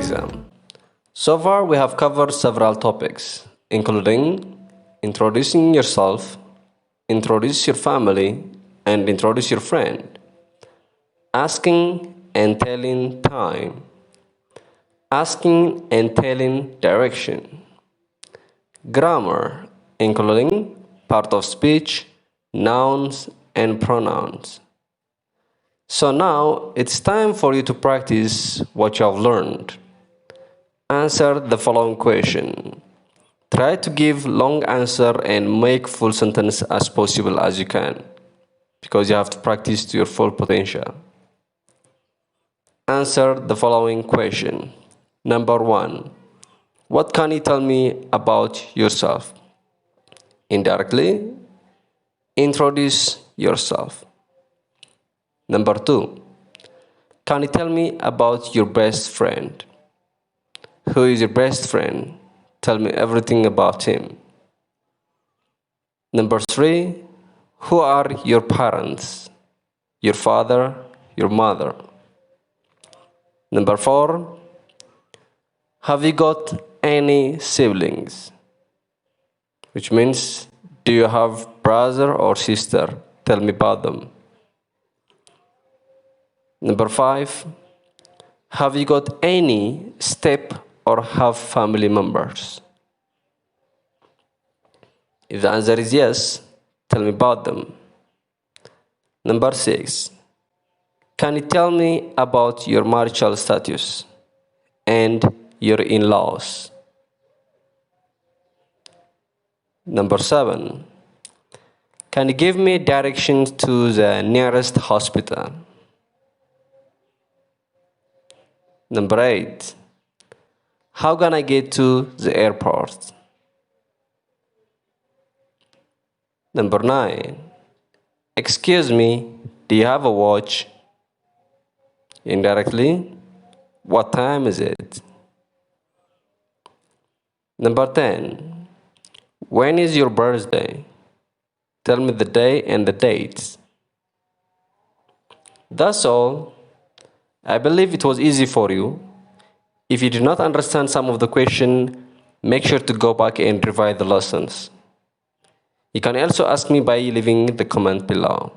exam. So far, we have covered several topics, including introducing yourself, introduce your family, and introduce your friend, asking and telling time, asking and telling direction, grammar, including part of speech, nouns, and pronouns. So now it's time for you to practice what you have learned. Answer the following question. Try to give long answer and make full sentence as possible as you can, because you have to practice to your full potential. Answer the following question. Number 1. What can you tell me about yourself? Indirectly, introduce yourself. Number 2. Can you tell me about your best friend? Who is your best friend? Tell me everything about him. Number 3. Who are your parents? Your father, your mother. Number 4. Have you got any siblings? Which means, do you have brother or sister? Tell me about them. Number 5. Have you got any step or half family members? If the answer is yes, tell me about them. Number 6. Can you tell me about your marital status and your in-laws? Number 7. Can you give me directions to the nearest hospital? Number 8. How can I get to the airport? Number 9. Excuse me, do you have a watch? Indirectly, what time is it? Number 10. When is your birthday? Tell me the day and the dates. That's all. I believe it was easy for you. If you did not understand some of the question, make sure to go back and revise the lessons. You can also ask me by leaving the comment below.